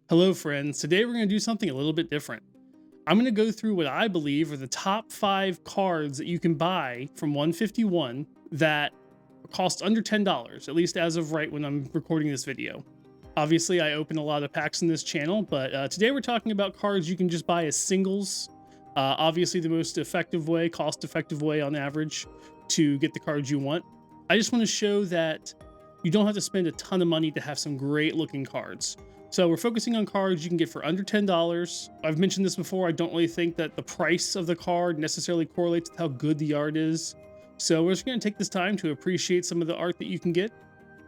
Hello friends, today we're going to do something a little bit different. I'm going to go through what I believe are the top 5 cards that you can buy from 151 that cost under $10, at least as of right when I'm recording this video. Obviously I open a lot of packs in this channel, but today we're talking about cards you can just buy as singles. Obviously the most effective way, cost effective way on average to get the cards you want. I just want to show that you don't have to spend a ton of money to have some great looking cards. So we're focusing on cards you can get for under $10. I've mentioned this before, I don't really think that the price of the card necessarily correlates with how good the art is. So we're just going to take this time to appreciate some of the art that you can get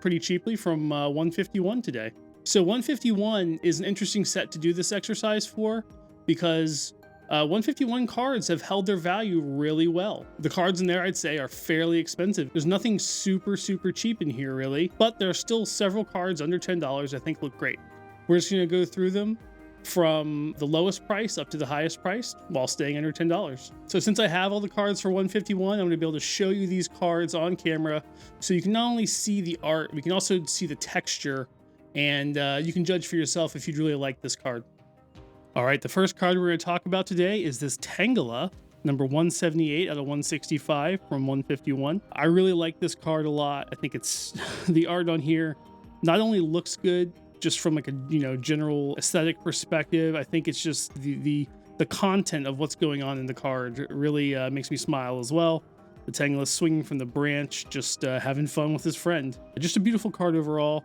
pretty cheaply from 151 today. So 151 is an interesting set to do this exercise for because 151 cards have held their value really well. The cards in there, I'd say, are fairly expensive. There's nothing super cheap in here really, but there are still several cards under $10 I think look great. We're just going to go through them from the lowest price up to the highest price while staying under $10. So since I have all the cards for 151, I'm going to be able to show you these cards on camera so you can not only see the art, we can also see the texture, and you can judge for yourself if you'd really like this card. All right, the first card we're going to talk about today is this Tangela, number 178 out of 165 from 151. I really like this card a lot. I think it's the art on here not only looks good, just from like a general aesthetic perspective. I think it's just the content of what's going on in the card really makes me smile as well. The Tangela swinging from the branch, just having fun with his friend. Just a beautiful card overall.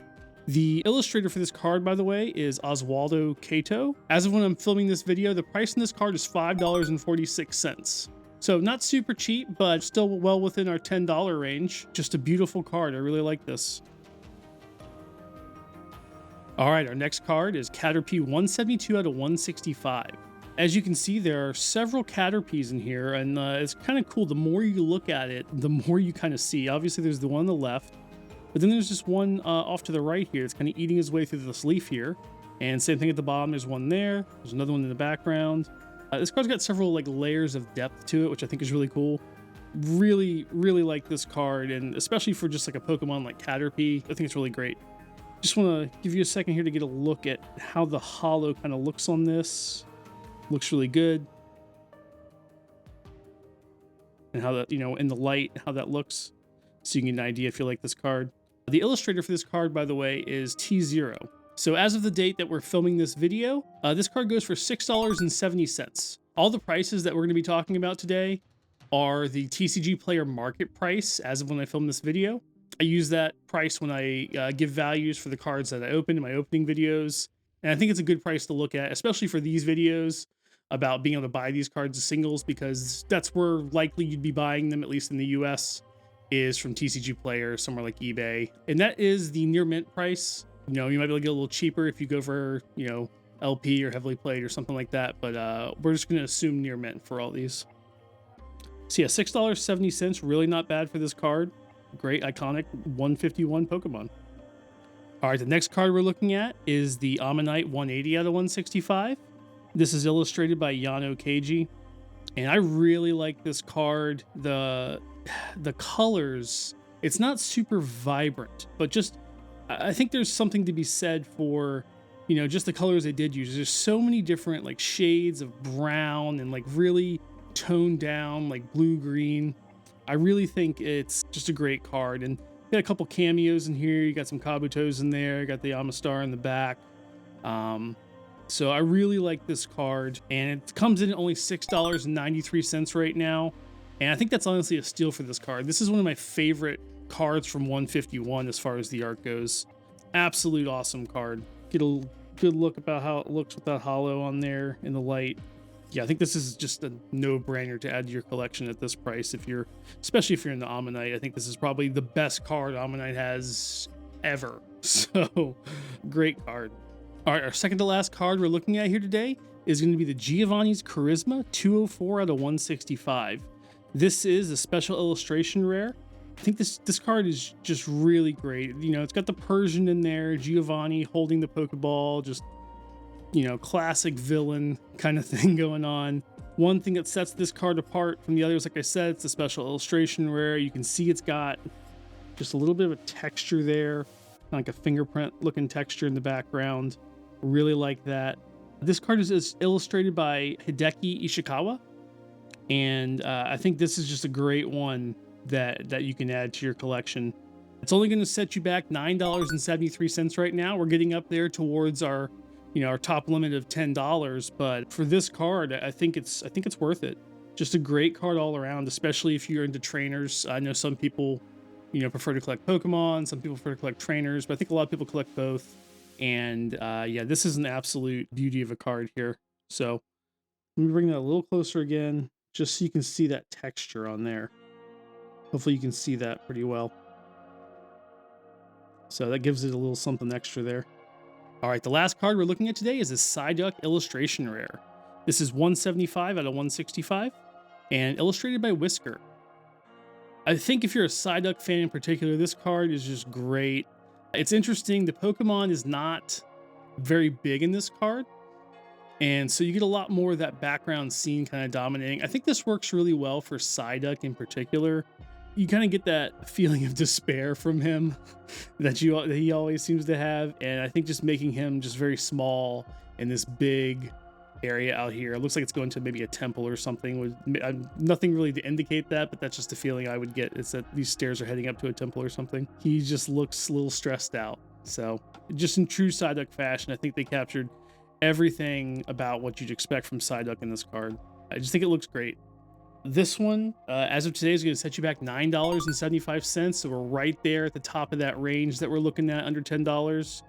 The illustrator for this card, by the way, is Oswaldo Cato. As of when I'm filming this video, the price on this card is $5.46. So not super cheap, but still well within our $10 range. Just a beautiful card. I really like this. All right, our next card is Caterpie 172 out of 165. As you can see, there are several Caterpies in here, and it's kind of cool. The more you look at it, the more you kind of see. Obviously, there's the one on the left, but then there's just one off to the right here. It's kind of eating his way through this leaf here. And same thing at the bottom. There's one there. There's another one in the background. This card's got several like layers of depth to it, which I think is really cool. Really like this card, and especially for just like a Pokemon like Caterpie, I think it's really great. Just want to give you a second here to get a look at how the holo kind of looks on this. Looks really good. And how that, in the light, how that looks. So you can get an idea if you like this card. The illustrator for this card, by the way, is T0. So as of the date that we're filming this video, this card goes for $6.70. All the prices that we're going to be talking about today are the TCG Player market price as of when I film this video. I use that price when I give values for the cards that I open in my opening videos. And I think it's a good price to look at, especially for these videos about being able to buy these cards as singles, because that's where likely you'd be buying them, at least in the US, is from TCG Player, somewhere like eBay. And that is the near mint price. You might be able to get a little cheaper if you go for, LP or heavily played or something like that. But we're just going to assume near mint for all these. So yeah, $6.70, really not bad for this card. Great, iconic 151 Pokemon. All right, the next card we're looking at is the Ammonite 180 out of 165. This is illustrated by Yano Keiji, and I really like this card. The colors, it's not super vibrant, but just I think there's something to be said for just the colors they did use. There's so many different like shades of brown and like really toned down like blue green. I really think it's just a great card, and you got a couple cameos in here. You got some Kabutos in there. You got the Amistar in the back. So I really like this card, and it comes in at only $6.93 right now. And I think that's honestly a steal for this card. This is one of my favorite cards from 151 as far as the art goes. Absolute awesome card. Get a good look about how it looks with that holo on there in the light. Yeah, I think this is just a no-brainer to add to your collection at this price. Especially if you're in the Ammonite, I think this is probably the best card Ammonite has ever. So, great card. All right, our second to last card we're looking at here today is going to be the Giovanni's Charisma 204 out of 165. This is a special illustration rare. I think this card is just really great. It's got the Persian in there, Giovanni holding the Pokeball, just classic villain kind of thing going on. One thing that sets this card apart from the others, like I said, it's a special illustration rare. You can see it's got just a little bit of a texture there, like a fingerprint looking texture in the background. Really like that. This card is illustrated by Hideki Ishikawa, and I think this is just a great one that you can add to your collection. It's only going to set you back $9.73 right now. We're getting up there towards our, our top limit of $10. But for this card, I think it's worth it. Just a great card all around, especially if you're into trainers. I know some people, prefer to collect Pokemon. Some people prefer to collect trainers, but I think a lot of people collect both. And yeah, this is an absolute beauty of a card here. So let me bring that a little closer again, just so you can see that texture on there. Hopefully you can see that pretty well. So that gives it a little something extra there. All right, the last card we're looking at today is a Psyduck illustration rare. This is 175 out of 165 and illustrated by Whisker. I think if you're a Psyduck fan in particular, this card is just great. It's interesting, the Pokemon is not very big in this card, and so you get a lot more of that background scene kind of dominating. I think this works really well for Psyduck in particular. You kind of get that feeling of despair from him that he always seems to have, and I think just making him just very small in this big area out here. It looks like it's going to maybe a temple or something. With nothing really to indicate that, but that's just the feeling I would get. It's that these stairs are heading up to a temple or something. He just looks a little stressed out. So just in true Psyduck fashion, I think they captured everything about what you'd expect from Psyduck in this card. I just think it looks great. This one, as of today, is going to set you back $9.75. So we're right there at the top of that range that we're looking at, under $10.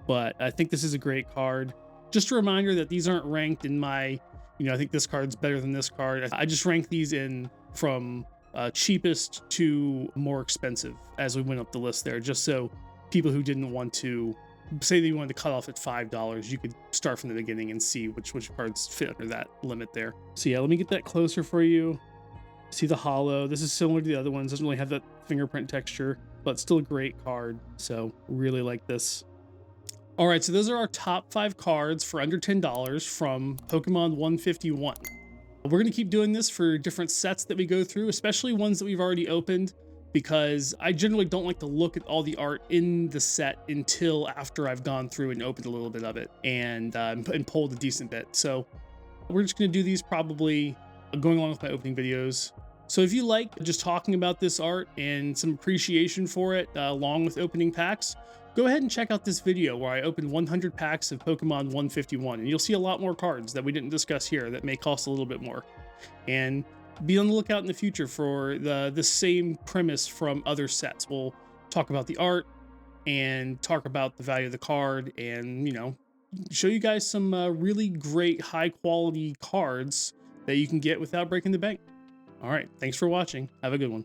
But I think this is a great card. Just a reminder that these aren't ranked in my, I think this card's better than this card. I just rank these in from cheapest to more expensive as we went up the list there, just so people who didn't want to, say that you wanted to cut off at $5, you could start from the beginning and see which cards fit under that limit there. So yeah, let me get that closer for you. See the hollow. This is similar to the other ones. Doesn't really have that fingerprint texture, but still a great card. So really like this. All right, so those are our top 5 cards for under $10 from Pokemon 151. We're going to keep doing this for different sets that we go through, especially ones that we've already opened, because I generally don't like to look at all the art in the set until after I've gone through and opened a little bit of it and pulled a decent bit. So we're just going to do these probably going along with my opening videos. So if you like just talking about this art and some appreciation for it along with opening packs, go ahead and check out this video where I opened 100 packs of Pokemon 151, and you'll see a lot more cards that we didn't discuss here that may cost a little bit more. And be on the lookout in the future for the same premise from other sets. We'll talk about the art and talk about the value of the card and, show you guys some really great high quality cards that you can get without breaking the bank. All right, thanks for watching. Have a good one.